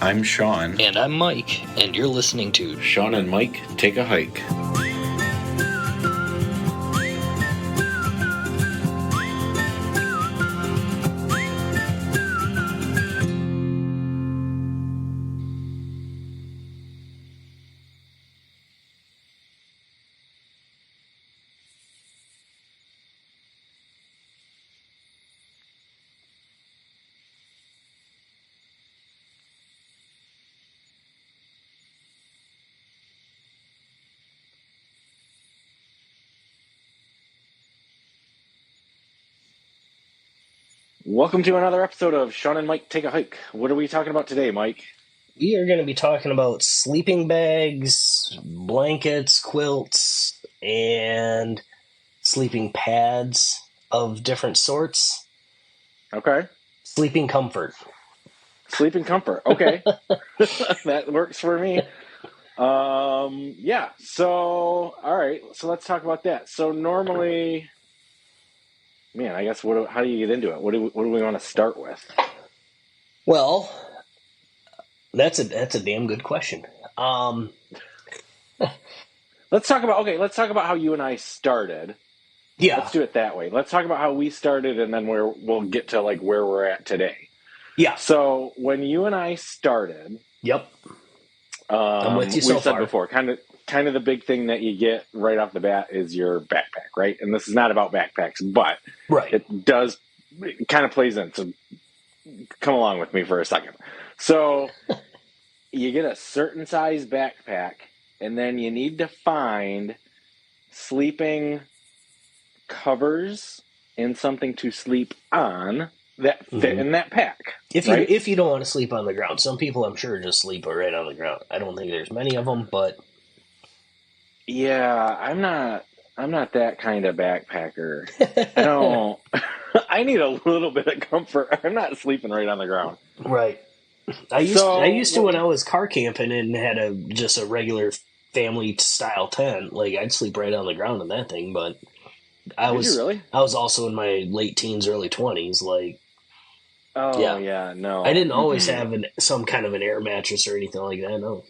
I'm Shawn. And I'm Mike, and you're listening to Shawn and Mike Take a Hike. Welcome to another episode of Shawn and Mike Take a Hike. What are we talking about today, Mike? We are going to be talking about sleeping bags, blankets, quilts, and sleeping pads of different sorts. Okay. Sleeping comfort. Sleeping comfort. Okay. That works for me. Yeah. So, all right. So let's talk about that. So normally, man, I guess how do you get into it? What do we want to start with? Well, that's a damn good question. Let's talk about how you and I started. Yeah. Let's do it that way. Let's talk about how we started, and then we'll get to like where we're at today. Yeah. So when you and I started, Yep. I'm with you so we've said far. before, kind of the big thing that you get right off the bat is your backpack, right? And this is not about backpacks, but Right. it kind of plays in. So come along with me for a second. So you get a certain size backpack, and then you need to find sleeping covers and something to sleep on that fit in that pack. If you don't want to sleep on the ground, some people I'm sure just sleep right on the ground. I don't think there's many of them, but yeah, I'm not that kind of backpacker. I don't. I need a little bit of comfort. I'm not sleeping right on the ground. Right. I used to when I was car camping and had just a regular family style tent. Like I'd sleep right on the ground in that thing, but I was also in my late teens, early 20s. Like, no, I didn't always have some kind of an air mattress or anything like that. No.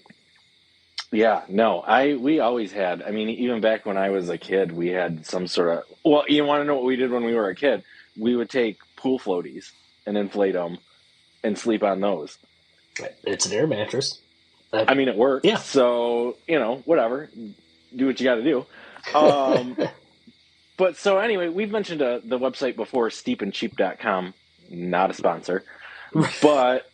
Yeah, no. We always had. I mean, even back when I was a kid, we had some sort of. Well, you want to know what we did when we were a kid? We would take pool floaties and inflate them and sleep on those. It's an air mattress. I mean, it works. Yeah. So, whatever. Do what you got to do. But so anyway, we've mentioned the website before, steepandcheap.com. Not a sponsor. But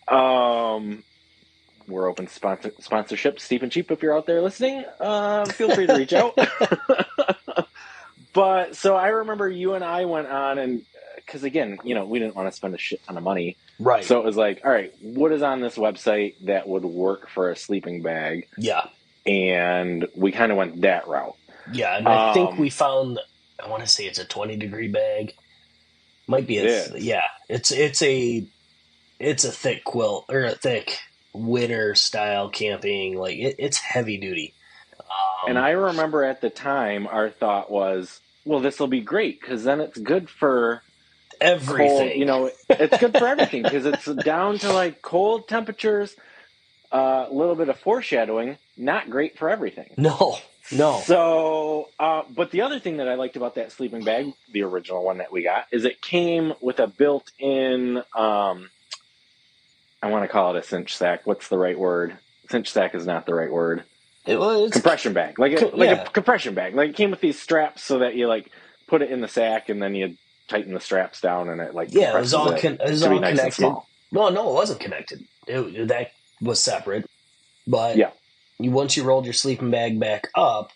we're open to sponsorship. Steep and Cheap, if you're out there listening, feel free to reach out. But so I remember you and I went on, and because again, we didn't want to spend a shit ton of money. Right. So it was like, all right, what is on this website that would work for a sleeping bag? Yeah. And we kind of went that route. Yeah, and I think we found, I want to say it's a 20-degree bag. Might be it's a thick quilt, or a thick winter style camping. Like it's heavy duty. And I remember at the time our thought was, well, this will be great because then it's good for everything. Cold, it's good for everything because it's down to like cold temperatures, a little bit of foreshadowing. Not great for everything. No. So, but the other thing that I liked about that sleeping bag, the original one that we got, is it came with a built-in, I want to call it a cinch sack. What's the right word? Cinch sack is not the right word. It was compression bag, a compression bag. Like it came with these straps so that you like put it in the sack and then you tighten the straps down and it like it was all connected. Nice. Well, no, it wasn't connected. That was separate. But yeah. Once you rolled your sleeping bag back up,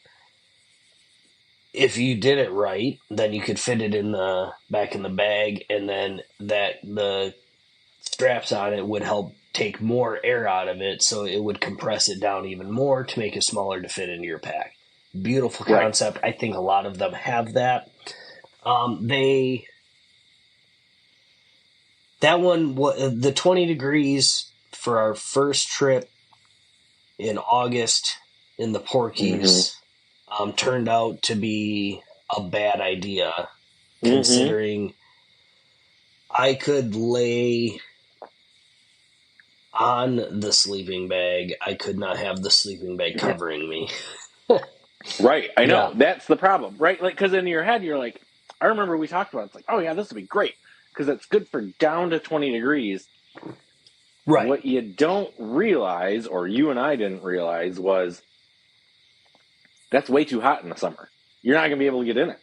if you did it right, then you could fit it back in the bag, and then the straps on it would help take more air out of it, so it would compress it down even more to make it smaller to fit into your pack. Beautiful concept. Right. I think a lot of them have that. The 20 degrees for our first trip in August in the Porkies turned out to be a bad idea, considering I could lay on the sleeping bag, I could not have the sleeping bag covering me. Right. I know. Yeah. That's the problem, right? Like, because in your head, you're like, I remember we talked about it. It's like, oh, yeah, this would be great because it's good for down to 20 degrees. Right. What you don't realize, or you and I didn't realize, was that's way too hot in the summer. You're not going to be able to get in it.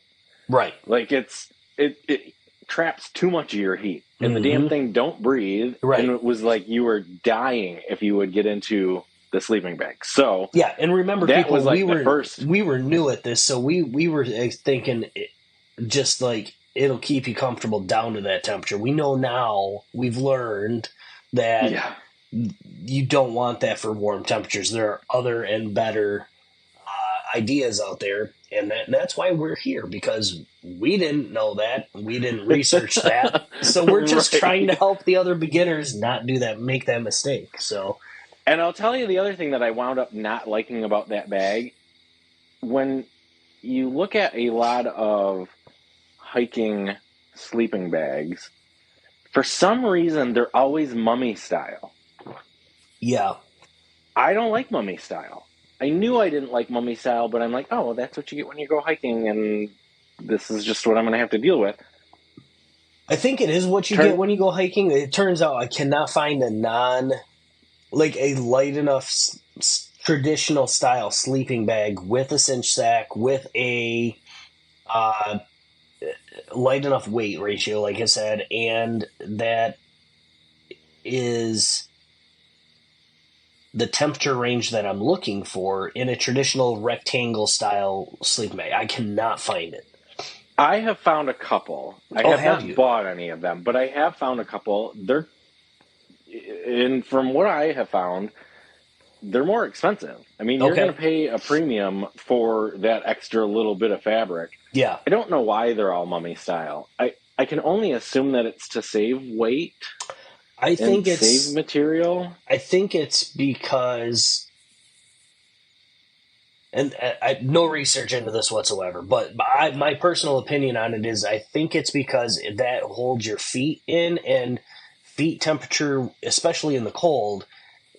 Right. Like, it traps too much of your heat, and the damn Mm-hmm. thing don't breathe. Right. And it was like you were dying if you would get into the sleeping bag. So Yeah, and remember, that people, was like the first. we were new at this, so we were thinking just like it'll keep you comfortable down to that temperature. We know now, we've learned that Yeah. you don't want that for warm temperatures. There are other and better ideas out there, and that's why we're here, because we didn't know that, we didn't research that, so we're just Right. trying to help the other beginners not do that, make that mistake. So, And I'll tell you the other thing that I wound up not liking about that bag. When you look at a lot of hiking sleeping bags, for some reason they're always mummy style. yeah. I don't like mummy style. I knew I didn't like mummy style, but I'm like, oh, well, that's what you get when you go hiking, and this is just what I'm going to have to deal with. I think it is what you get when you go hiking. It turns out I cannot find a a light enough traditional style sleeping bag with a cinch sack, with a uh, light enough weight ratio, like I said, and that is the temperature range that I'm looking for in a traditional rectangle style sleeping bag. I cannot find it. I have found a couple. I have not bought any of them, but I have found a couple. And from what I have found, they're more expensive. I mean, you're going to pay a premium for that extra little bit of fabric. Yeah. I don't know why they're all mummy style. I can only assume that it's to save weight. I think it's save material. I think it's because, and no research into this whatsoever, but my personal opinion on it is I think it's because that holds your feet in, and feet temperature, especially in the cold,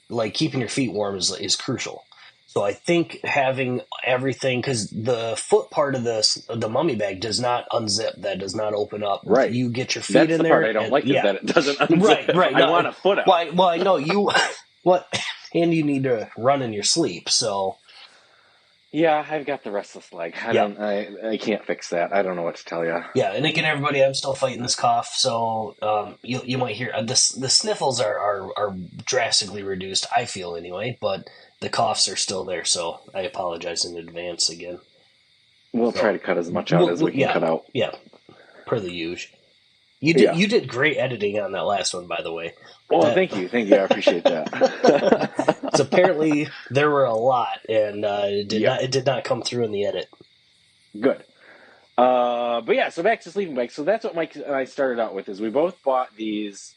like keeping your feet warm is crucial. So I think having everything, because the foot part of the mummy bag does not unzip, that does not open up. Right. You get your feet That's in the there. Part I don't like is that it doesn't unzip. Right. I want a foot out. Well, I know you. What? And you need to run in your sleep. So. Yeah, I've got the restless leg. I can't fix that. I don't know what to tell you. Yeah, and again, everybody, I'm still fighting this cough, so you might hear the sniffles are drastically reduced. I feel anyway, but the coughs are still there, so I apologize in advance again. We'll try to cut as much out as we can cut out. Yeah, per the usual. You did great editing on that last one, by the way. Well, thank you. I appreciate that. So apparently there were a lot, and it did not come through in the edit. Good. But yeah, so back to sleeping bags. So that's what Mike and I started out with. Is we both bought these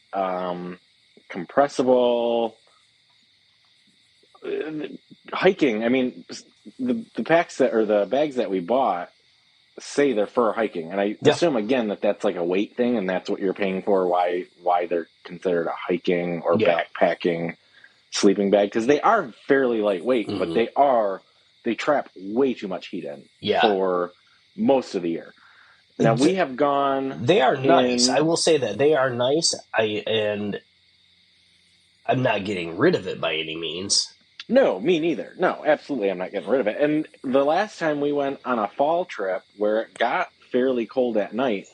compressible hiking. I mean, the packs the bags that we bought say they're for hiking, and I assume again that that's like a weight thing, and that's what you're paying for. Why they're considered a hiking or backpacking sleeping bag, because they are fairly lightweight, but they trap way too much heat in for most of the year. Now we have gone. They are nice. I will say that they are nice. I'm not getting rid of it by any means. No, me neither. No, absolutely, I'm not getting rid of it. And the last time we went on a fall trip where it got fairly cold at night,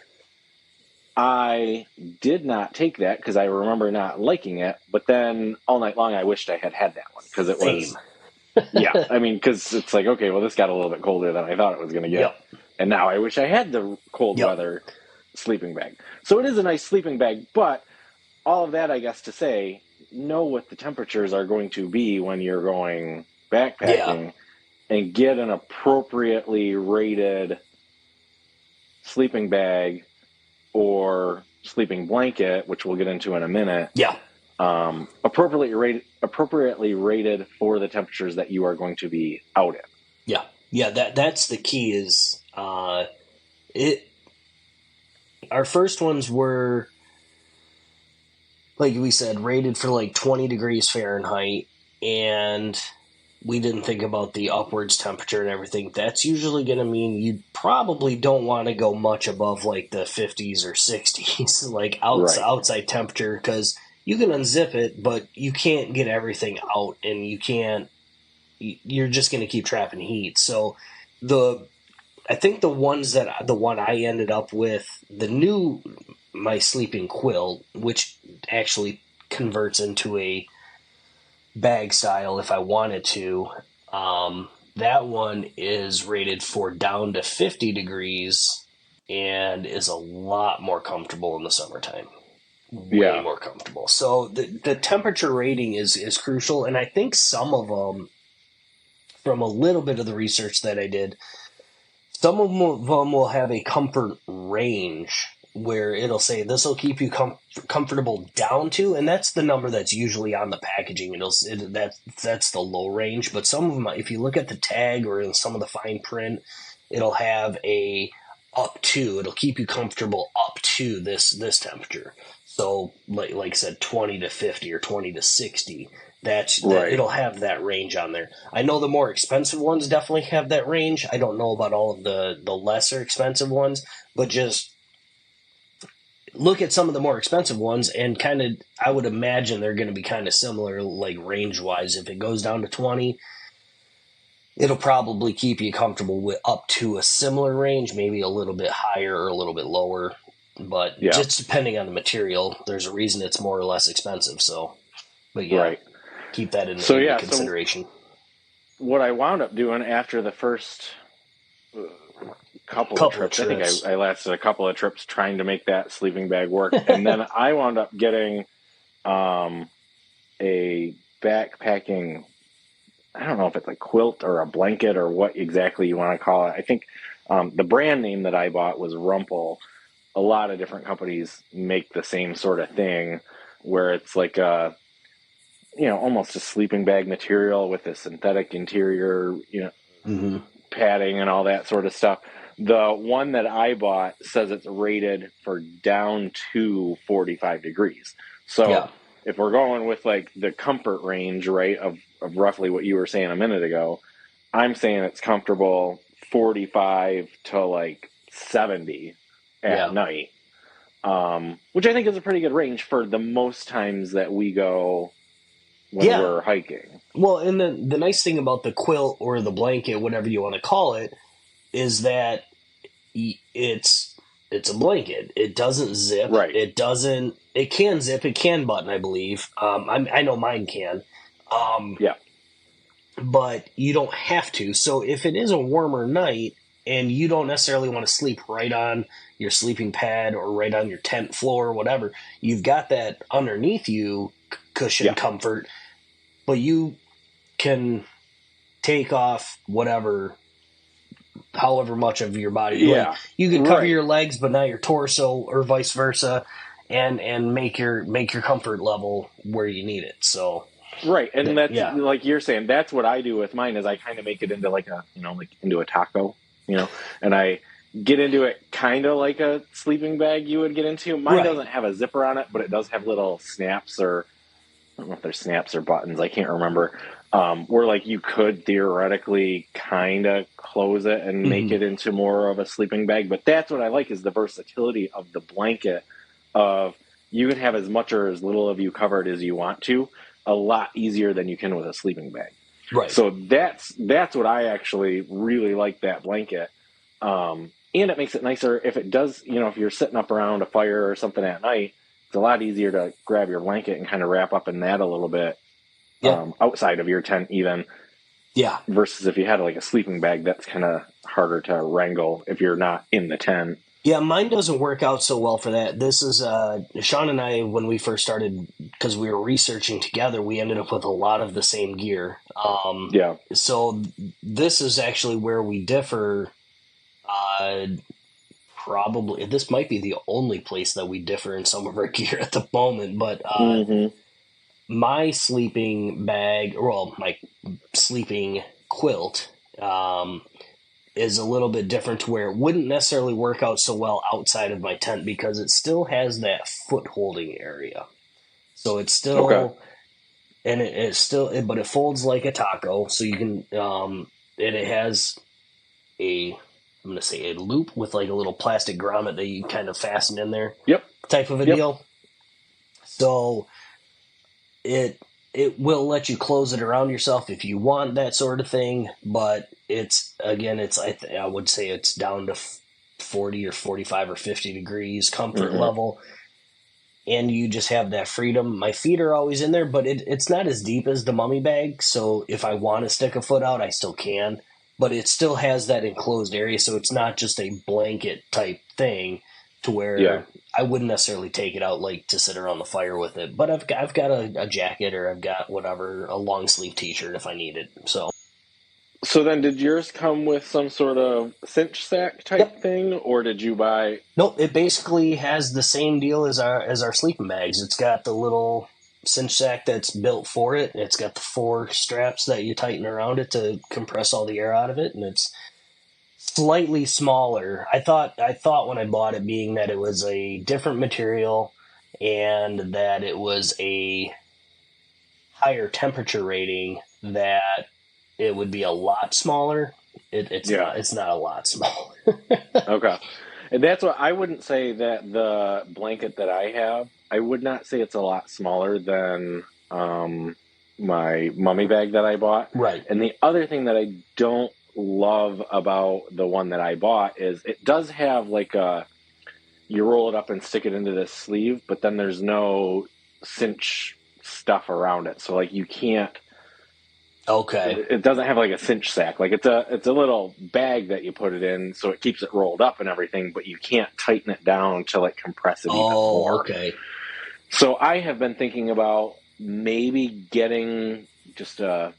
I did not take that because I remember not liking it. But then all night long, I wished I had that one because it was. Yeah, I mean, because it's like, okay, well, this got a little bit colder than I thought it was going to get. Yep. And now I wish I had the cold weather sleeping bag. So it is a nice sleeping bag, but all of that, I guess, to say, know what the temperatures are going to be when you're going backpacking and get an appropriately rated sleeping bag or sleeping blanket, which we'll get into in a minute. Yeah. Appropriately rated for the temperatures that you are going to be out in. Yeah. Yeah, that's the key is our first ones were like we said, rated for like 20 degrees Fahrenheit, and we didn't think about the upwards temperature and everything. That's usually going to mean you probably don't want to go much above like the 50s or 60s, like Right. outside temperature, because you can unzip it, but you can't get everything out, and you can't. You're just going to keep trapping heat. So the I think the one I ended up with, the new my sleeping quilt, which actually converts into a bag style if I wanted to. That one is rated for down to 50 degrees and is a lot more comfortable in the summertime. Way Yeah. more comfortable. So the temperature rating is crucial, and I think some of them, from a little bit of the research that I did, some of them will have a comfort range where it'll say this will keep you comfortable down to, and that's the number that's usually on the packaging. That's the low range. But some of them, if you look at the tag or in some of the fine print, it'll have a up to. It'll keep you comfortable up to this temperature. So like I said, 20 to 50 or 20 to 60. That Right. it'll have that range on there. I know the more expensive ones definitely have that range. I don't know about all of the lesser expensive ones, but just look at some of the more expensive ones and kind of, I would imagine they're going to be kind of similar, like range wise. If it goes down to 20, it'll probably keep you comfortable with up to a similar range, maybe a little bit higher or a little bit lower. But Yeah. just depending on the material, there's a reason it's more or less expensive. So, but yeah, Right. keep that So into yeah, so consideration. what I wound up doing after the first uh, couple of Couple of trips, I think trips. I lasted a couple of trips trying to make that sleeping bag work, and then I wound up getting um, a backpacking. I don't know if it's a quilt or a blanket or what exactly you want to call it. I think the brand name that I bought was Rumple. A lot of different companies make the same sort of thing, where it's like a, almost a sleeping bag material with a synthetic interior, Mm-hmm. padding and all that sort of stuff. The one that I bought says it's rated for down to 45 degrees. So Yeah. if we're going with like the comfort range, right, of roughly what you were saying a minute ago, I'm saying it's comfortable 45 to like 70 at Yeah. night, which I think is a pretty good range for the most times that we go when Yeah. we're hiking. Well, and the nice thing about the quilt or the blanket, whatever you want to call it, is that it's it's a blanket. It doesn't zip. Right. It doesn't. It can zip. It can button, I believe. I know mine can. Um, Yeah. but you don't have to. So if it is a warmer night and you don't necessarily want to sleep right on your sleeping pad or right on your tent floor or whatever, you've got that underneath you cushion Yeah. comfort, but you can take off whatever, however much of your body. Like Yeah. you could cover Right. your legs, but not your torso, or vice versa, and make your comfort level where you need it. So Right, and that's yeah, like you're saying. That's what I do with mine. Is I kind of make it into like a, like into a taco, and I get into it kind of like a sleeping bag you would get into. Mine right, doesn't have a zipper on it, but it does have little snaps, or I don't know if they're snaps or buttons. I can't remember. Where like you could theoretically kind of close it and make hmm, it into more of a sleeping bag. But that's what I like, is the versatility of the blanket. Of You can have as much or as little of you covered as you want to, a lot easier than you can with a sleeping bag. right, So that's what I actually really like, that blanket. And it makes it nicer if it does, if you're sitting up around a fire or something at night, it's a lot easier to grab your blanket and kind of wrap up in that a little bit, yeah, outside of your tent even, yeah. versus if you had like a sleeping bag, that's kind of harder to wrangle if you're not in the tent. Yeah, mine doesn't work out so well for that. This is Sean and I, when we first started, because we were researching together, we ended up with a lot of the same gear. Yeah. So this is actually where we differ. Uh, Probably this might be the only place that we differ in some of our gear at the moment. But Hmm. my sleeping bag, well, my sleeping quilt, is a little bit different, to where it wouldn't necessarily work out so well outside of my tent because it still has that foot holding area. So it's Okay. still, and it's still, but it folds like a taco. So you can, and it has I'm going to say a loop with like a little plastic grommet that you kind of fasten in there Yep. type of a Yep. deal. So it it will let you close it around yourself if you want that sort of thing, but it's again, I would say it's down to 40 or 45 or 50 degrees comfort Mm-hmm. level, and you just have that freedom. My feet are always in there, but it's not as deep as the mummy bag, so if I want to stick a foot out, I still can, but it still has that enclosed area, so it's not just a blanket type thing to Yeah. where I wouldn't necessarily take it out like to sit around the fire with it. But I've got a jacket, or I've got whatever, a long sleeve T-shirt if I need it. So So then, did yours come with some sort of cinch sack type yep. thing, or did you buy? Nope, it basically has the same deal as our sleeping bags. It's got the little cinch sack that's built for it. It's got the 4 straps that you tighten around it to compress all the air out of it, and it's slightly smaller. I thought when I bought it, being that it was a different material and that it was a higher temperature rating, that it would be a lot smaller. It's Yeah. not. It's not a lot smaller. Okay. And that's what I wouldn't say that the blanket that I have, I would not say it's a lot smaller than my mummy bag that I bought. Right. And the other thing that I don't love about the one that I bought is it does have like you roll it up and stick it into this sleeve, but then there's no cinch stuff around it. So like you can't Okay. it doesn't have like a cinch sack. Like it's a little bag that you put it in, so it keeps it rolled up and everything. But you can't tighten it down to like compress it even Oh, more. okay. So I have been thinking about maybe getting just a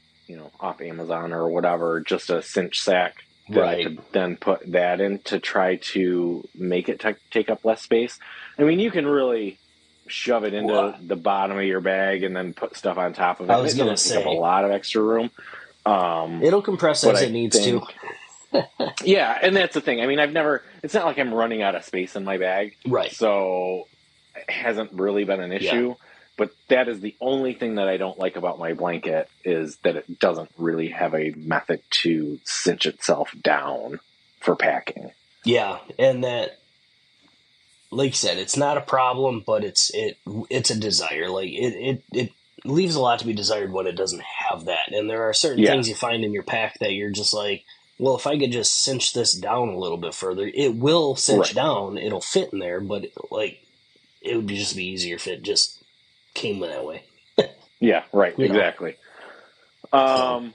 off Amazon or whatever, just a cinch sack that I Right. could then put that in to try to make it take up less space. I mean, you can really shove it into Well, the bottom of your bag and then put stuff on top of it, I and was it gonna doesn't take up a say lot of extra room. it'll compress But as I it needs to. think, yeah, and that's the thing. I mean, it's not like I'm running out of space in my bag, Right. so it hasn't really been an Yeah. issue. But that is the only thing that I don't like about my blanket is that it doesn't really have a method to cinch itself down for packing. Yeah, and that, like you said, it's not a problem, but it's a desire. Like it leaves a lot to be desired when it doesn't have that. And there are certain Yeah, things you find in your pack that you're just like, well, if I could just cinch this down a little bit further, it will cinch right. down. It'll fit in there, but like it would just be easier if it just came that way. Yeah, right. You know. Exactly. So Um,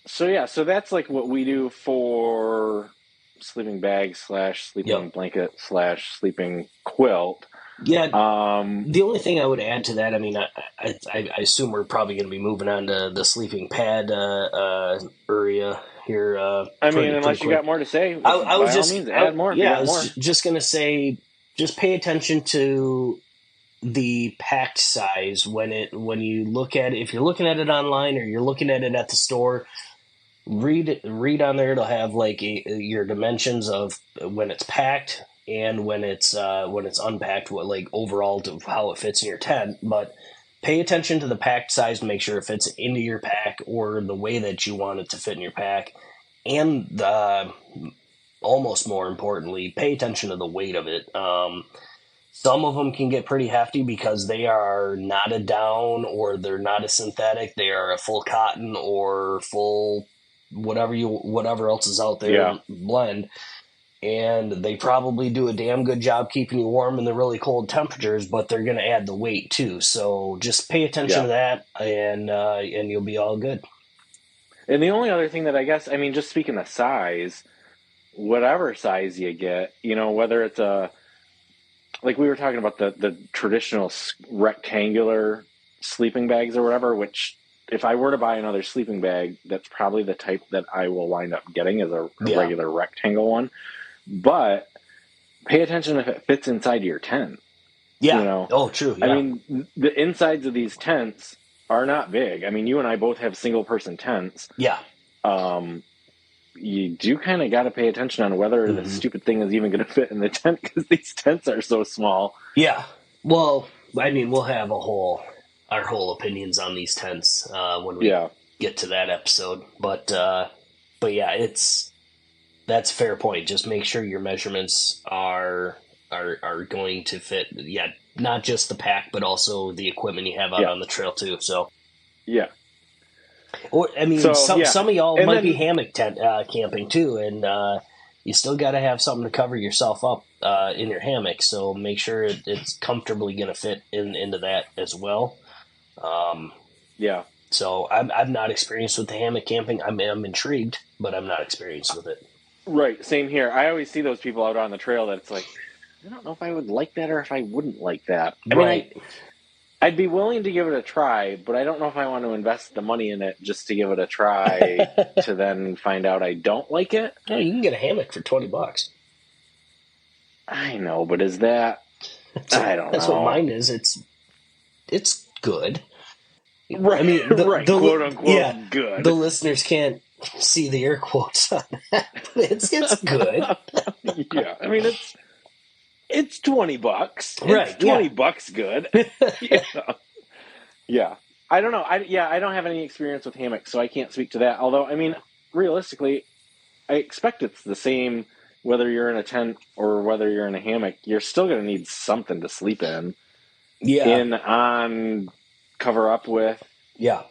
so yeah, so that's like what we do for sleeping bag slash sleeping yep. blanket slash sleeping quilt. Yeah, Um, the only thing I would add to that, I mean, I assume we're probably going to be moving on to the sleeping pad area here I mean, pretty unless you got quick. more to say, I was by all just, means, add more if you yeah, I got was more. just going to say, just pay attention to the packed size when you look at it. If you're looking at it online or you're looking at it at the store, read on there. It'll have like your dimensions of when it's packed and when it's unpacked, what like overall to how it fits in your tent. But pay attention to the packed size to make sure it fits into your pack or the way that you want it to fit in your pack. And almost more importantly, pay attention to the weight of it. Some of them can get pretty hefty because they are not a down or they're not a synthetic. They are a full cotton or full whatever else is out there Yeah, blend. And they probably do a damn good job keeping you warm in the really cold temperatures, but they're going to add the weight too. So just pay attention yeah. to that, and you'll be all good. And the only other thing that I guess, I mean, just speaking of size, whatever size you get, whether it's like we were talking about the traditional rectangular sleeping bags or whatever, which if I were to buy another sleeping bag, that's probably the type that I will wind up getting as a Yeah. regular rectangle one. But pay attention if it fits inside your tent. Yeah. Oh, true. I Yeah. mean, the insides of these tents are not big. I mean, you and I both have single person tents. Yeah. You do kind of got to pay attention on whether Mm-hmm. the stupid thing is even going to fit in the tent because these tents are so small. Yeah. Well, I mean, we'll have our whole opinions on these tents when we Yeah. get to that episode. But yeah, that's a fair point. Just make sure your measurements are going to fit. Yeah, not just the pack, but also the equipment you have out Yeah. on the trail too. So, Yeah. or I mean, So, yeah. some of y'all And might be then, hammock camping too, and you still got to have something to cover yourself up in your hammock. So make sure it's comfortably going to fit into that as well. yeah. So I'm not experienced with the hammock camping. I'm intrigued, but I'm not experienced with it. Right. Same here. I always see those people out on the trail that it's like, I don't know if I would like that or if I wouldn't like that. I Right. mean, I'd be willing to give it a try, but I don't know if I want to invest the money in it just to give it a try to then find out I don't like it. No, you can get a hammock for $20. I know, but is that? I don't know. That's what mine is. It's good. Right. I mean, right. Quote unquote good. The listeners can't see the air quotes on that, but it's good. Yeah. I mean, it's $20. Right. It's $20 good. Yeah. Yeah. I don't know. I don't have any experience with hammocks, so I can't speak to that. Although, I mean, realistically, I expect it's the same whether you're in a tent or whether you're in a hammock. You're still going to need something to sleep in. Yeah. In, on, cover up with. Yeah.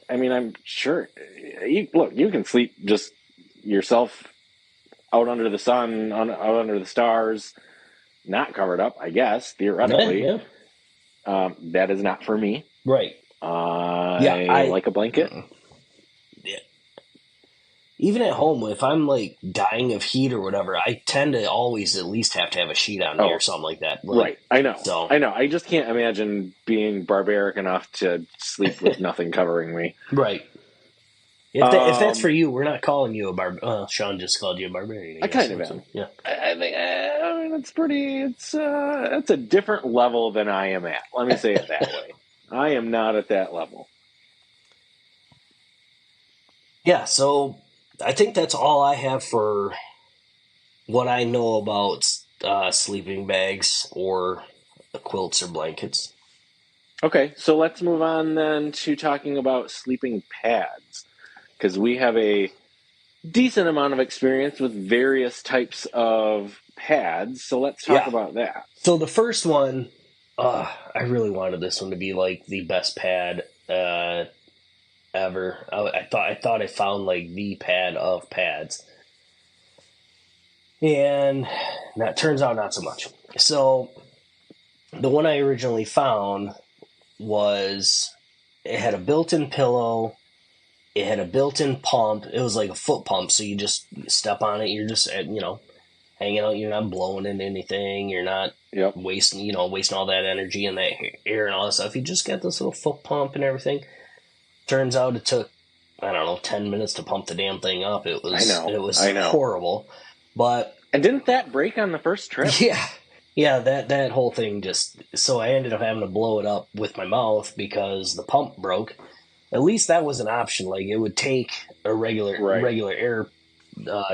I mean, I'm sure. You can sleep just yourself out under the sun, out under the stars, not covered up, I guess, theoretically. Yeah. That is not for me. Right. I like a blanket. Yeah. Even at home, if I'm like dying of heat or whatever, I tend to always at least have to have a sheet on me or something like that. Right. I know. I just can't imagine being barbaric enough to sleep with nothing covering me. Right. If that's for you, we're not calling you a barbarian. Shawn just called you a barbarian. I kind of am. Yeah. I think it's pretty. It's a different level than I am at. Let me say it that way. I am not at that level. Yeah. So I think that's all I have for what I know about sleeping bags or quilts or blankets. Okay, so let's move on then to talking about sleeping pads, because we have a decent amount of experience with various types of pads. So let's talk about that. So the first one, I really wanted this one to be like the best pad ever. I thought I found like the pad of pads, and that turns out not so much. So the one I originally found it had a built-in pillow, it had a built-in pump. It was like a foot pump, so you just step on it, you're just hanging out, you're not blowing into anything, you're not wasting all that energy and that air and all that stuff. You just got this little foot pump and everything. Turns out it took, I don't know, 10 minutes to pump the damn thing up. It was horrible. And didn't that break on the first trip? Yeah. Yeah, that whole thing so I ended up having to blow it up with my mouth because the pump broke. At least that was an option. Like, it would take a regular air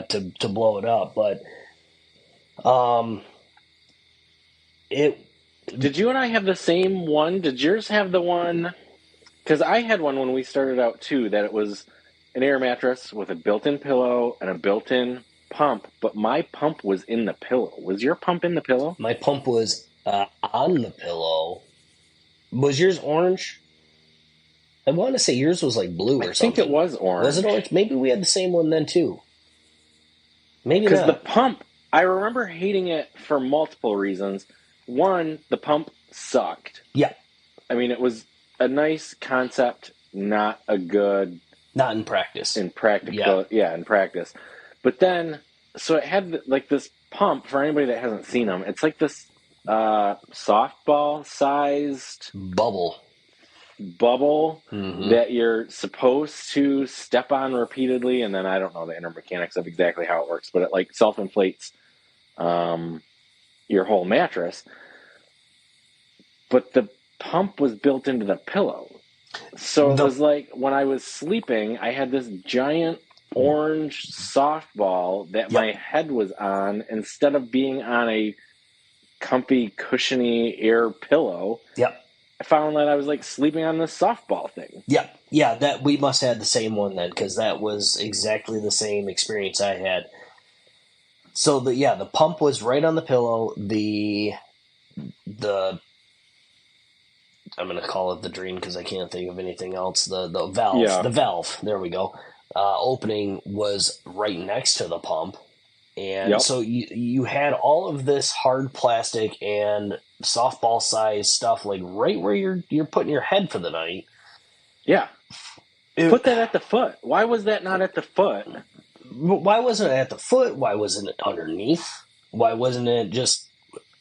to blow it up, but Did you and I have the same one? Did yours have the one? Because I had one when we started out too, that it was an air mattress with a built-in pillow and a built-in pump, but my pump was in the pillow. Was your pump in the pillow? My pump was on the pillow. Was yours orange? I want to say yours was like blue or something. I think it was orange. Was it orange? Maybe we had the same one then too. Maybe not. Because the pump, I remember hating it for multiple reasons. One, the pump sucked. Yeah. I mean, it was a nice concept, not a good... Not in practice. In practical, yeah, in practice. But then, so it had like this pump, for anybody that hasn't seen them, it's like this softball-sized... Bubble that you're supposed to step on repeatedly, and then I don't know the inner mechanics of exactly how it works, but it like self-inflates your whole mattress. But the pump was built into the pillow. So it was like when I was sleeping, I had this giant orange softball that my head was on instead of being on a comfy, cushiony air pillow, Yep. I found that I was like sleeping on this softball thing. Yep. Yeah, that we must have had the same one then, because that was exactly the same experience I had. So the pump was right on the pillow. The I'm going to call it the dream because I can't think of anything else. The valve, Yeah. the valve. There we go. Opening was right next to the pump, and Yep. so you had all of this hard plastic and softball size stuff like right where you're putting your head for the night. Yeah. Put that at the foot. Why was that not at the foot? Why wasn't it at the foot? Why wasn't it underneath? Why wasn't it just?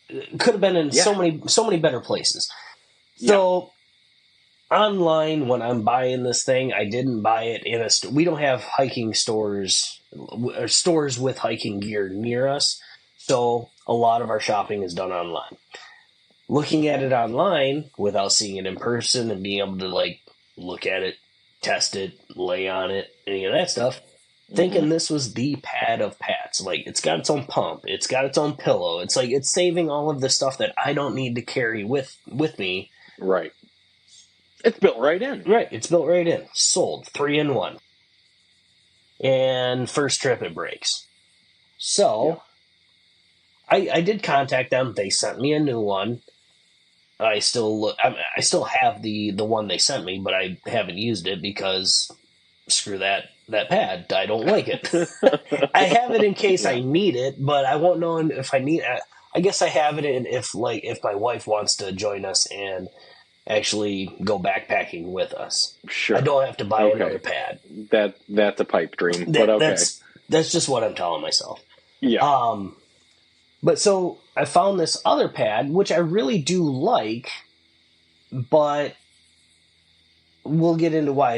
It could have been in so many better places. So online, when I'm buying this thing, I didn't buy it in a store. We don't have hiking stores or stores with hiking gear near us, so a lot of our shopping is done online. Looking at it online without seeing it in person and being able to like look at it, test it, lay on it, any of that stuff, thinking this was the pad of pads. Like, it's got its own pump, it's got its own pillow. It's like it's saving all of the stuff that I don't need to carry with me. Right. It's built right in. Right, it's built right in. Sold. 3-in-1. And first trip it breaks. So I did contact them. They sent me a new one. I still have the one they sent me, but I haven't used it because screw that pad. I don't like it. I have it in case I need it, but I won't know if I need it. I guess I have it in if my wife wants to join us and actually go backpacking with us. Sure. I don't have to buy another pad. That's a pipe dream, but okay. That's just what I'm telling myself. Yeah. But so I found this other pad, which I really do like, but we'll get into why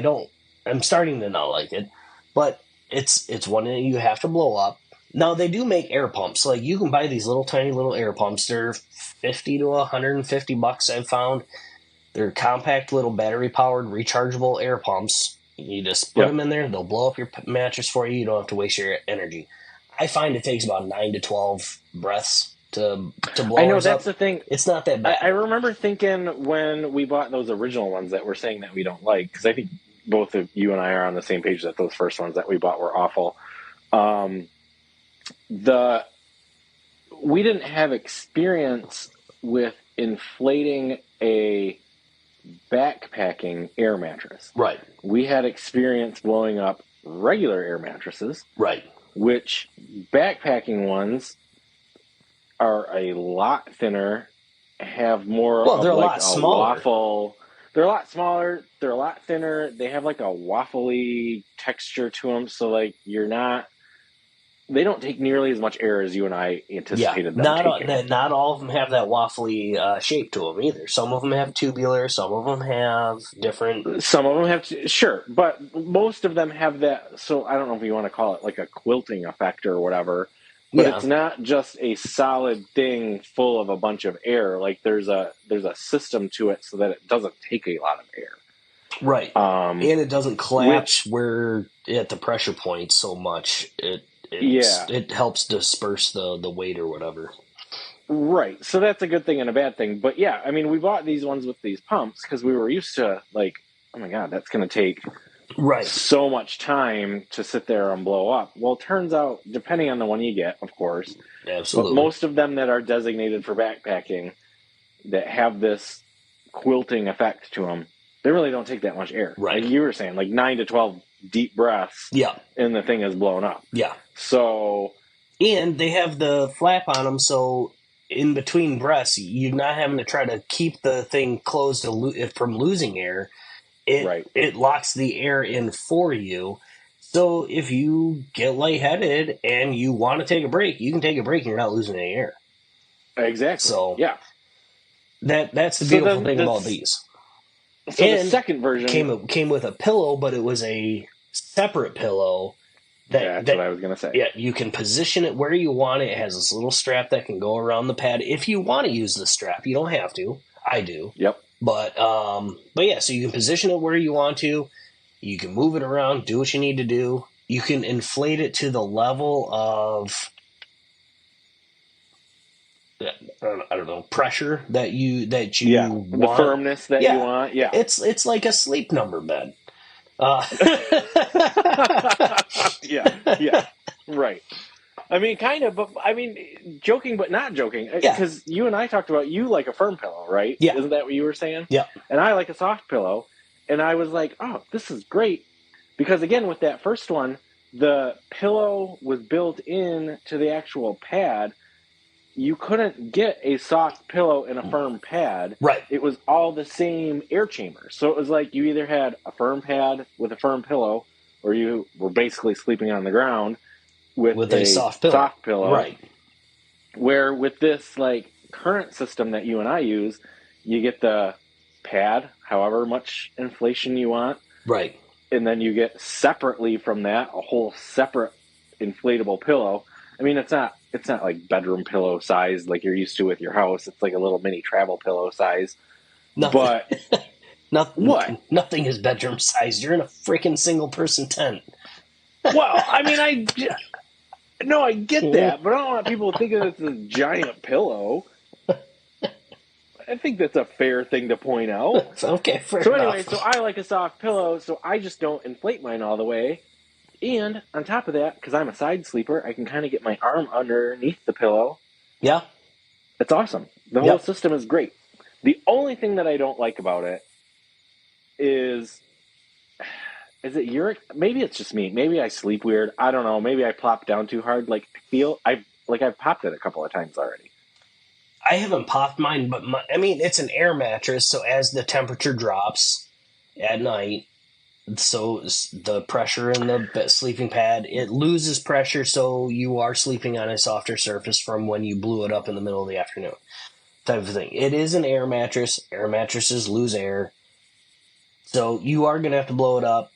I'm starting to not like it. But it's one that you have to blow up. Now, they do make air pumps. Like, you can buy these tiny little air pumps. They're $50 to $150, I've found. They're compact, little battery-powered, rechargeable air pumps. You just put them in there. They'll blow up your mattress for you. You don't have to waste your energy. I find it takes about 9 to 12 breaths to blow. I know, that's the thing. It's not that bad. I remember thinking when we bought those original ones that we're saying that we don't like, because I think both of you and I are on the same page that those first ones that we bought were awful. We didn't have experience with inflating a backpacking air mattress. Right. We had experience blowing up regular air mattresses. Right. Which backpacking ones are a lot thinner, have more of they're like a lot smaller. Waffle. They're a lot smaller, they're a lot thinner, they have like a waffly texture to them, so like they don't take nearly as much air as you and I anticipated them taking. Not all of them have that waffly shape to them either. Some of them have tubular, some of them have different. Some of them have, sure, but most of them have that, so I don't know if you want to call it like a quilting effect or whatever, but it's not just a solid thing full of a bunch of air. Like there's a system to it so that it doesn't take a lot of air. Right. And it doesn't collapse where at the pressure point so much. It helps disperse the weight or whatever. Right. So that's a good thing and a bad thing. But yeah, I mean, we bought these ones with these pumps because we were used to like, oh my God, that's going to take so much time to sit there and blow up. Well, it turns out, depending on the one you get, of course, absolutely, but most of them that are designated for backpacking that have this quilting effect to them, they really don't take that much air. Right. Like you were saying, like 9 to 12 deep breaths. Yeah. And the thing is blown up. Yeah. So. And they have the flap on them, so in between breaths, you're not having to try to keep the thing closed from losing air. It locks the air in for you. So if you get lightheaded and you want to take a break, you can take a break and you're not losing any air. Exactly. So yeah. That's the beautiful thing about these. So and the second version came with a pillow, but it was a separate pillow. That's what I was going to say. Yeah, you can position it where you want it. It has this little strap that can go around the pad. If you want to use the strap, you don't have to. I do. Yep. But yeah, so you can position it where you want to. You can move it around, do what you need to do. You can inflate it to the level of I don't know, pressure that you The want. firmness that you want. Yeah. It's like a sleep number bed. Yeah. Yeah. Right. I mean, kind of, but I mean, joking, but not joking. Yeah. Because you and I talked about you like a firm pillow, right? Yeah. Isn't that what you were saying? Yeah. And I like a soft pillow. And I was like, oh, this is great. Because again, with that first one, the pillow was built in to the actual pad. You couldn't get a soft pillow and a firm pad. Right. It was all the same air chamber. So it was like you either had a firm pad with a firm pillow, or you were basically sleeping on the ground with a soft pillow. Right. Where with this like current system that you and I use, you get the pad, however much inflation you want. Right. And then you get separately from that a whole separate inflatable pillow. I mean, it's not like bedroom pillow size like you're used to with your house. It's like a little mini travel pillow size. Nothing. But Nothing is bedroom size. You're in a freaking single person tent. Well, I mean, I get that, but I don't want people thinking it's a giant pillow. I think that's a fair thing to point out. Okay, fair So enough. anyway, so I like a soft pillow, so I just don't inflate mine all the way. And on top of that, because I'm a side sleeper, I can kind of get my arm underneath the pillow. Yeah. It's awesome. The whole system is great. The only thing that I don't like about it is it uric? Maybe it's just me. Maybe I sleep weird. I don't know. Maybe I plop down too hard. Like I've popped it a couple of times already. I haven't popped mine, but it's an air mattress, so as the temperature drops at night, so the pressure in the sleeping pad, it loses pressure, so you are sleeping on a softer surface from when you blew it up in the middle of the afternoon, type of thing. It is an air mattress. Air mattresses lose air, so you are going to have to blow it up.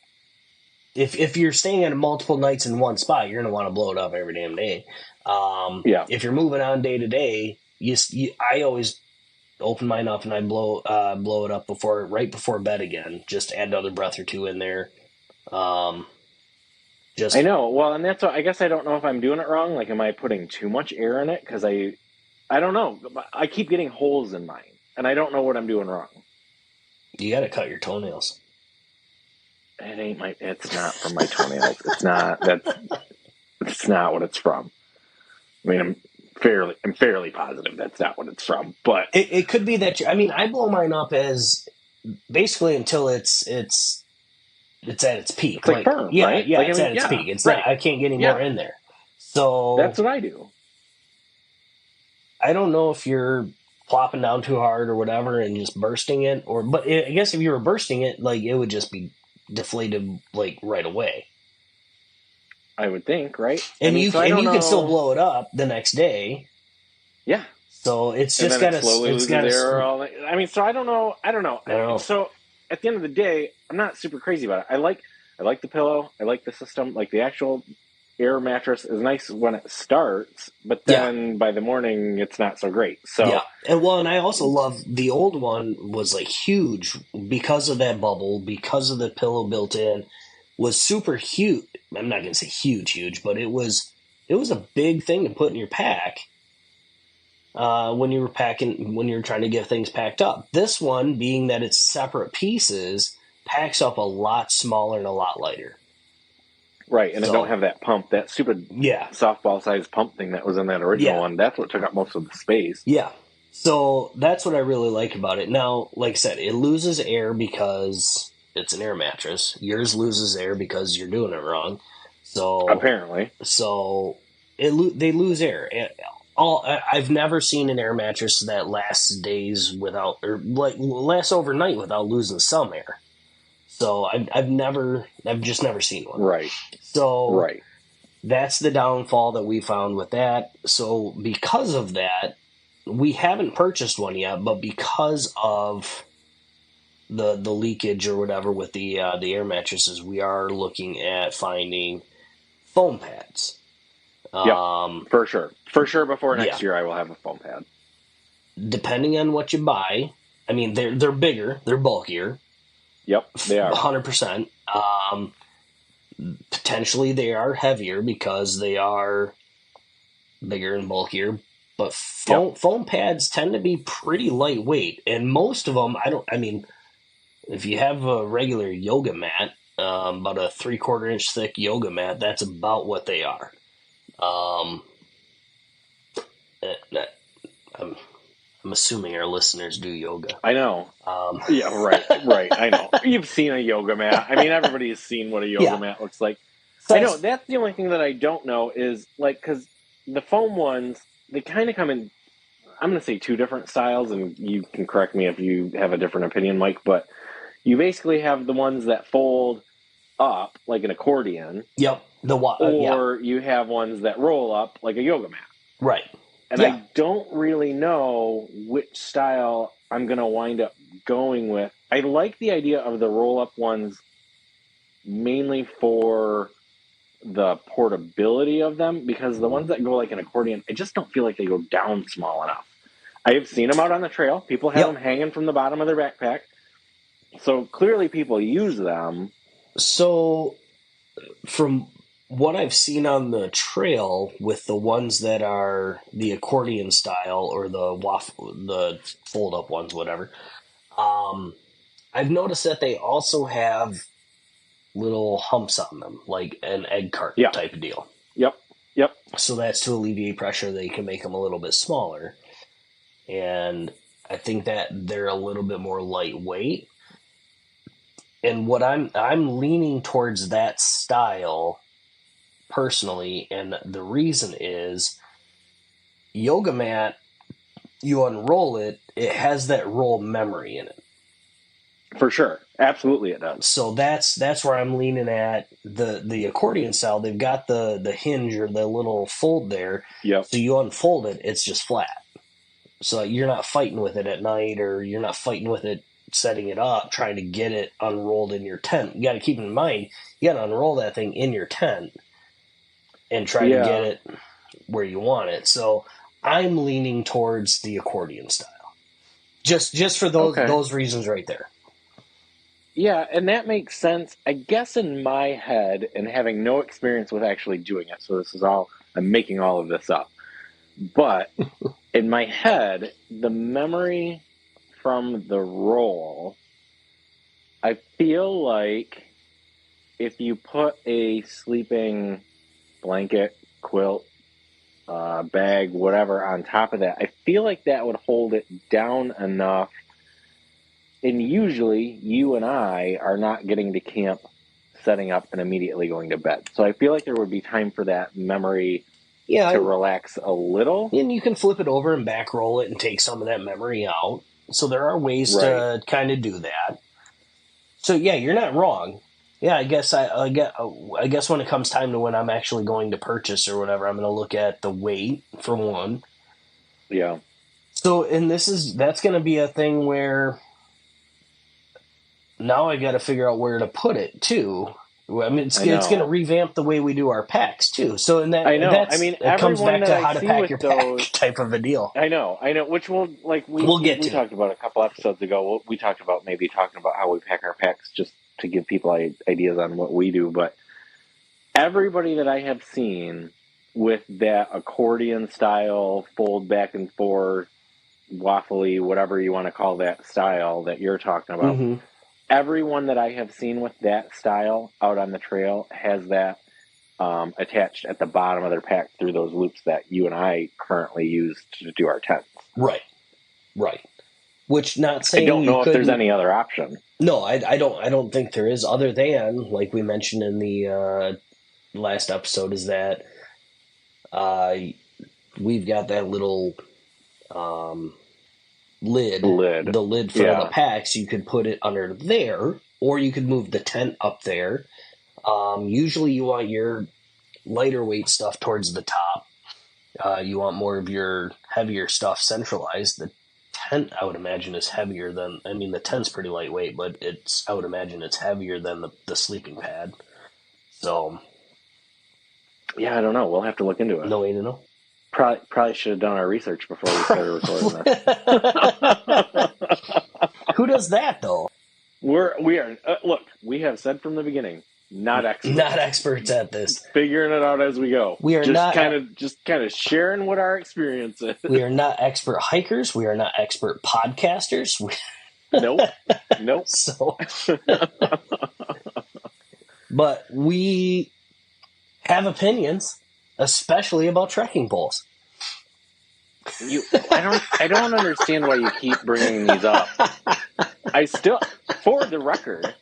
If you're staying at multiple nights in one spot, you're going to want to blow it up every damn day. If you're moving on day to day, I always open mine up and I blow it up right before bed again. Just add another breath or two in there. I know. Well, and that's what I guess I don't know if I'm doing it wrong. Like, am I putting too much air in it? Because I don't know. I keep getting holes in mine, and I don't know what I'm doing wrong. You got to cut your toenails. It's not from my toenails. It's not what it's from. I mean, I'm fairly positive that's not what it's from, but it could be that. I blow mine up as basically until it's at its peak. It's like firm, yeah, right? Yeah, it's at its peak. It's right. Not. I can't get any more in there. So that's what I do. I don't know if you're plopping down too hard or whatever and just bursting it, but I guess if you were bursting it, like it would just be deflated like right away. I would think, right? And you can still blow it up the next day. Yeah. So it's just got to slowly lose air. So I don't know. So at the end of the day, I'm not super crazy about it. I like the pillow. I like the system. Like the actual air mattress is nice when it starts, but then by the morning it's not so great. So and I also love the old one was like huge because of that bubble, because of the pillow built in. Was super huge. I'm not going to say huge, but it was a big thing to put in your pack when you were trying to get things packed up. This one, being that it's separate pieces, packs up a lot smaller and a lot lighter. Right, and I don't have that pump, that stupid softball-sized pump thing that was in that original one. That's what took up most of the space. Yeah, so that's what I really like about it. Now, like I said, it loses air because it's an air mattress. Yours loses air because you're doing it wrong. So apparently, they lose air. I've never seen an air mattress that lasts days without, or like lasts overnight without losing some air. So I've just never seen one. Right. So that's the downfall that we found with that. So because of that, we haven't purchased one yet, but because of the leakage or whatever with the air mattresses, we are looking at finding foam pads. For sure. Before next year, I will have a foam pad. Depending on what you buy, I mean they're bigger, they're bulkier. Yep, they are 100%. Potentially, they are heavier because they are bigger and bulkier. But Yep. foam pads tend to be pretty lightweight, and most of them, if you have a regular yoga mat, about a 3/4 inch thick yoga mat, that's about what they are. Um, I'm, I'm assuming our listeners do yoga. I know. Um, Yeah, right. I know. You've seen a yoga mat. I mean, everybody's seen what a yoga yeah. mat looks like. So I know. That's the only thing that I don't know is like, because the foam ones, they kind of come in, I'm going to say two different styles, and you can correct me if you have a different opinion, Mike, but you basically have the ones that fold up like an accordion, yep. Yeah. or you have ones that roll up like a yoga mat. Right. And Yeah. I don't really know which style I'm going to wind up going with. I like the idea of the roll up ones mainly for the portability of them, because the ones that go like an accordion, I just don't feel like they go down small enough. I have seen them out on the trail. People have them Yep. hanging from the bottom of their backpack. So clearly people use them. So from what I've seen on the trail with the ones that are the accordion style or the fold up ones, whatever, I've noticed that they also have little humps on them, like an egg carton Yeah. type of deal. Yep. So that's to alleviate pressure. They can make them a little bit smaller, and I think that they're a little bit more lightweight. And what I'm leaning towards that style personally, and the reason is yoga mat, you unroll it, it has that roll memory in it. For sure. Absolutely it does. So that's where I'm leaning at. The accordion style, they've got the hinge or the little fold there. Yep. So you unfold it, it's just flat. So you're not fighting with it at night, or you're not fighting with it setting it up, trying to get it unrolled in your tent. You got to keep in mind, you got to unroll that thing in your tent and try to get it where you want it. So I'm leaning towards the accordion style. Just for those reasons right there. Yeah, and that makes sense. I guess in my head, and having no experience with actually doing it, so this is all, I'm making all of this up. But in my head, the memory from the roll, I feel like if you put a sleeping blanket, quilt, bag, whatever on top of that, I feel like that would hold it down enough. And usually you and I are not getting to camp, setting up, and immediately going to bed. So I feel like there would be time for that memory to relax a little. And you can flip it over and back roll it and take some of that memory out. So there are ways to kind of do that. So yeah, you're not wrong. Yeah, I guess when it comes time to when I'm actually going to purchase or whatever, I'm going to look at the weight for one. Yeah. So, and that's going to be a thing where now I got to figure out where to put it too. I mean, it's going to revamp the way we do our packs too. So, and that, I know. It comes back to how to pack your pack type of a deal. I know. Which we'll talked about a couple episodes ago. We talked about maybe talking about how we pack our packs, just to give people ideas on what we do. But everybody that I have seen with that accordion style, fold back and forth, waffly, whatever you want to call that style that you're talking about. Mm-hmm. Everyone that I have seen with that style out on the trail has that attached at the bottom of their pack through those loops that you and I currently use to do our tents. Right. Which, not saying I don't know if there's any other option. No, I don't think there is, other than, like we mentioned in the last episode, is that we've got that little lid, the lid for the packs. You could put it under there, or you could move the tent up there. Usually you want your lighter weight stuff towards the top. You want more of your heavier stuff centralized. The tent, I would imagine, is heavier than, the tent's pretty lightweight, but I would imagine it's heavier than the sleeping pad. So, yeah, I don't know. We'll have to look into it. No way to know. Probably should have done our research before we started recording this. Who does that, though? We are. Look, we have said from the beginning, not experts. Not experts at this. Figuring it out as we go. We are just kind of sharing what our experience is. We are not expert hikers. We are not expert podcasters. Nope. So, but we have opinions, especially about trekking poles. I don't understand why you keep bringing these up. I still, for the record,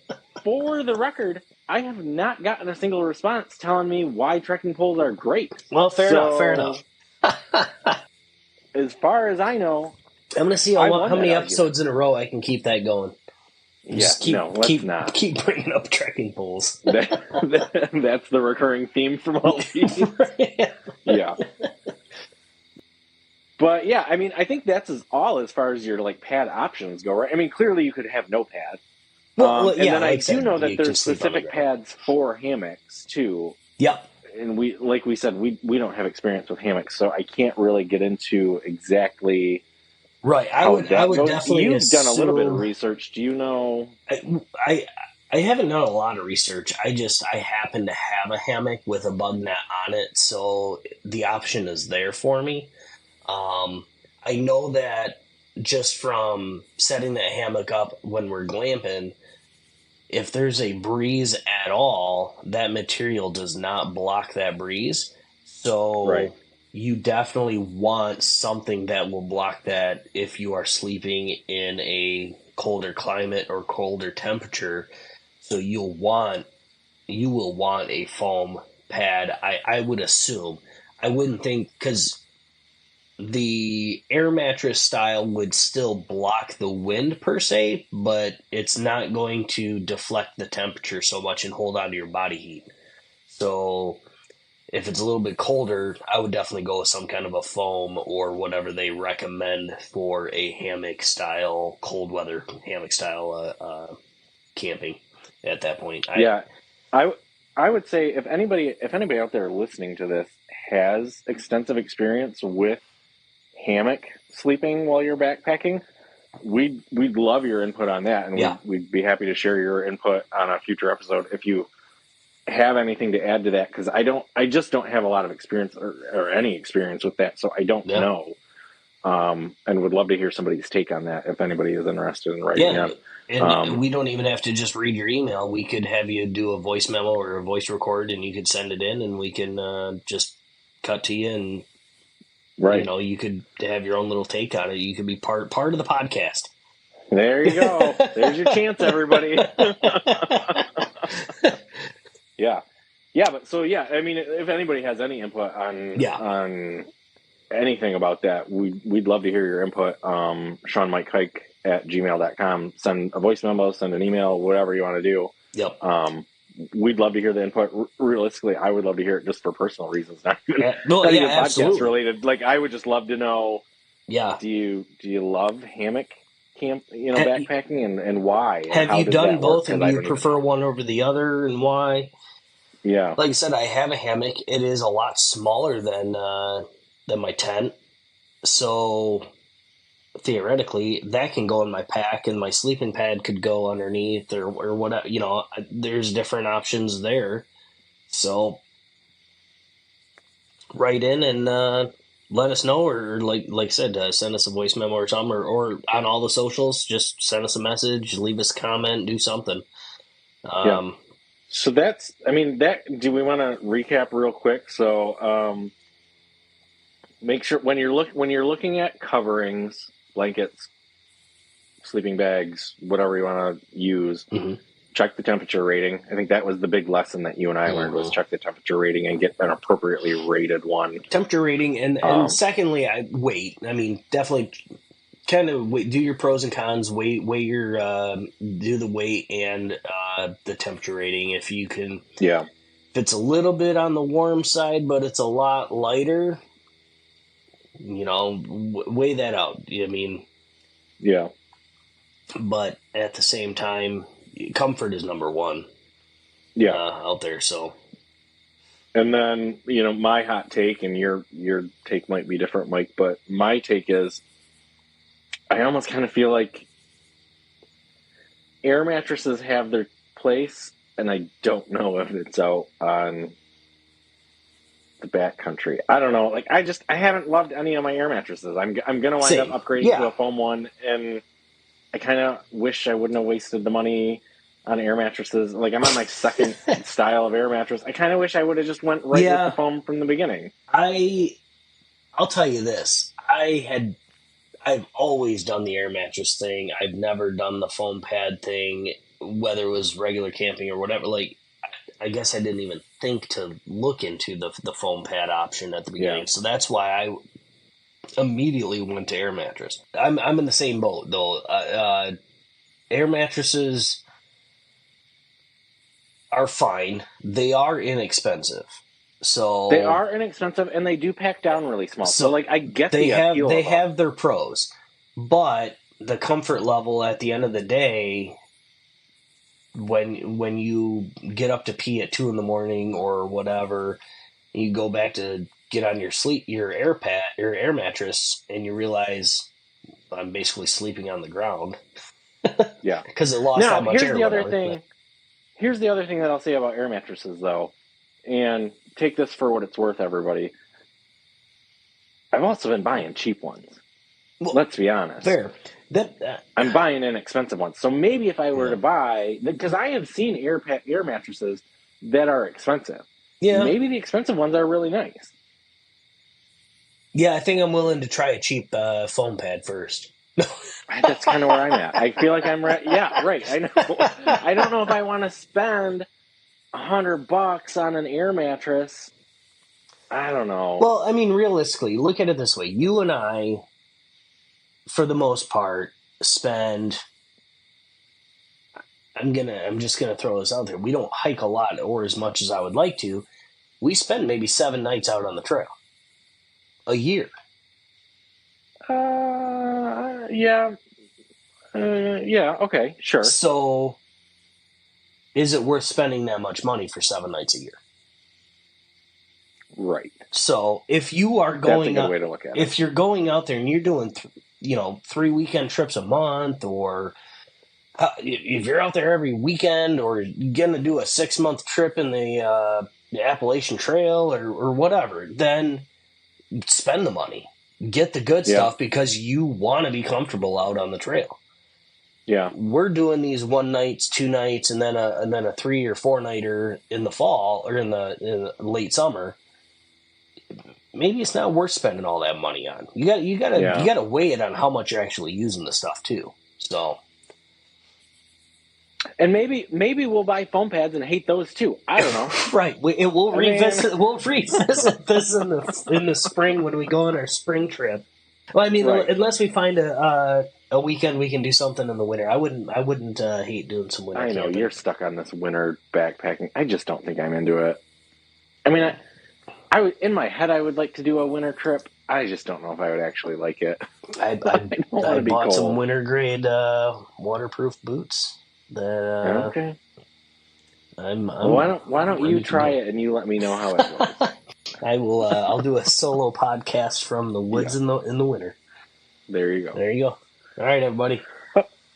I have not gotten a single response telling me why trekking poles are great. Well, fair enough. As far as I know, I'm going to see how many episodes in a row I can keep that going. Let's not. Keep bringing up trekking poles. That's the recurring theme from all these. Yeah. But yeah, I mean, I think that's all as far as your like pad options go, right? I mean, clearly you could have no pad. And then I do know that there's specific pads for hammocks too. Yep. And we said, we don't have experience with hammocks, so I can't really get into exactly. Right. I would definitely. You've done a little bit of research. Do you know? I haven't done a lot of research. I happen to have a hammock with a bug net on it, so the option is there for me. I know that just from setting that hammock up when we're glamping, if there's a breeze at all, that material does not block that breeze. So you definitely want something that will block that if you are sleeping in a colder climate or colder temperature. So you will want a foam pad, I would assume. I wouldn't think, because the air mattress style would still block the wind per se, but it's not going to deflect the temperature so much and hold on to your body heat. So if it's a little bit colder, I would definitely go with some kind of a foam or whatever they recommend for a hammock style, cold weather hammock style camping at that point. I would say if anybody out there listening to this has extensive experience with hammock sleeping while you're backpacking, we'd love your input on that, and we'd be happy to share your input on a future episode if you have anything to add to that, because I just don't have a lot of experience or any experience with that, so I don't know, and would love to hear somebody's take on that if anybody is interested in writing in. And we don't even have to just read your email. We could have you do a voice memo or a voice record, and you could send it in, and we can just cut to you, and you could have your own little take on it. You could be part of the podcast. There you go. There's your chance, everybody. I mean, if anybody has any input on anything about that, we'd love to hear your input. Shawn Mike Hike at gmail.com. Send a voice memo, send an email, whatever you want to do. Yep. We'd love to hear the input. Realistically, I would love to hear it just for personal reasons, not even podcast related. Like, I would just love to know. Yeah. Do you love hammock camp? Backpacking, and why? Have you done both, and do you prefer one over the other, and why? Yeah. Like I said, I have a hammock. It is a lot smaller than my tent, so theoretically that can go in my pack, and my sleeping pad could go underneath or whatever. There's different options there. So write in and let us know, or like I said, send us a voice memo or something, or on all the socials, just send us a message, leave us a comment, do something. So do we want to recap real quick? So make sure when you're looking at coverings, blankets, sleeping bags, whatever you want to use, check the temperature rating. I think that was the big lesson that you and I learned, was check the temperature rating and get an appropriately rated one. Temperature rating, and secondly, definitely kind of do your pros and cons, weigh your do the weight and the temperature rating. If you can, if it's a little bit on the warm side, but it's a lot lighter, weigh that out. But at the same time, comfort is number one. Out there. So, and then my hot take, and your take might be different, Mike, but my take is, I almost kind of feel like air mattresses have their place, and I don't know if it's out on the back country. I don't know. Like I haven't loved any of my air mattresses. I'm gonna wind up Same. upgrading to Yeah. a foam one, and I kind of wish I wouldn't have wasted the money on air mattresses. Like I'm on my second style of air mattress. I kind of wish I would have just went right with the Yeah. foam from the beginning. I'll tell you this. I've always done the air mattress thing. I've never done the foam pad thing, whether it was regular camping or whatever. Like, I guess I didn't even think to look into the foam pad option at the beginning. Yeah. So that's why I immediately went to air mattress. I'm in the same boat though. Air mattresses are fine. They are inexpensive. So They are inexpensive and they do pack down really small. So like I get they the have appeal they of them. have their pros, but the comfort level at the end of the day, when you get up to pee at 2 a.m. or whatever, and you go back to get on your air mattress, and you realize I'm basically sleeping on the ground. Yeah, because it lost now that much here's air. the other thing. Here's the other thing that I'll say about air mattresses, though, and take this for what it's worth, everybody. I've also been buying cheap ones. Well, let's be honest. Fair. I'm buying inexpensive ones. So maybe if I were to buy, because I have seen air mattresses that are expensive. Yeah. Maybe the expensive ones are really nice. Yeah, I think I'm willing to try a cheap foam pad first. That's kind of where I'm at. I feel like I'm right. Yeah, right. I know. I don't know if I want to spend $100 on an air mattress. I don't know. Well, I mean, realistically, look at it this way. You and I, for the most part, spend. I'm just gonna throw this out there. We don't hike a lot or as much as I would like to. We spend maybe 7 nights out on the trail a year. Yeah. Yeah, okay, sure. So, is it worth spending that much money for 7 nights a year? Right. So, if you are going, that's a good way to look at it. If you're going out there and you're doing, 3 weekend trips a month, or if you're out there every weekend, or you're gonna do a 6-month trip in the Appalachian Trail or whatever, then spend the money. Get the good stuff because you want to be comfortable out on the trail. Yeah, we're doing these 1 nights, 2 nights, and then a 3 or 4 nighter in the fall or in the late summer. Maybe it's not worth spending all that money on. You gotta weigh it on how much you're actually using the stuff too. So, and maybe we'll buy foam pads and hate those too. I don't know. Right? We'll revisit this in the spring when we go on our spring trip. Well, I mean, unless we find a weekend we can do something in the winter. I wouldn't hate doing some winter. I know camping. You're stuck on this winter backpacking. I just don't think I'm into it. I mean, I would, in my head I would like to do a winter trip. I just don't know if I would actually like it. I bought some winter grade waterproof boots. Okay. Why don't you try it and you let me know how it goes? I will. I'll do a solo podcast from the woods in the winter. There you go. There you go. All right, everybody.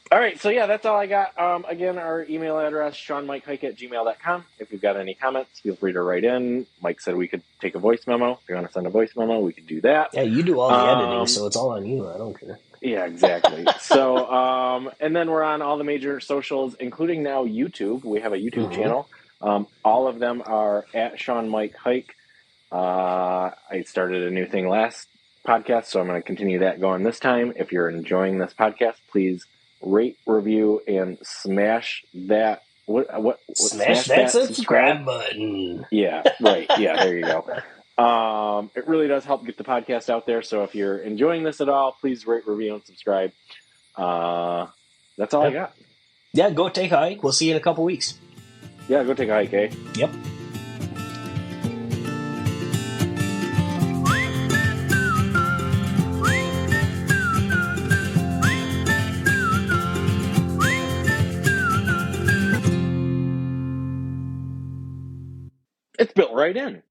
All right, so that's all I got. Again, our email address, ShawnMikeHike@gmail.com. If you've got any comments, feel free to write in. Mike said we could take a voice memo. If you want to send a voice memo, we could do that. Yeah, you do all the editing, so it's all on you. I don't care. Yeah, exactly. So, and then we're on all the major socials, including now YouTube. We have a YouTube channel. All of them are at Shawn Mike Hike. I started a new thing last podcast, so I'm going to continue that going this time. If you're enjoying this podcast, please rate, review, and smash that. Smash that subscribe button. Yeah, right. Yeah, there you go. It really does help get the podcast out there. So if you're enjoying this at all, please rate, review, and subscribe. That's all I got. Yeah, go take a hike. We'll see you in a couple weeks. Yeah, go take a hike, eh? Yep. It's built right in.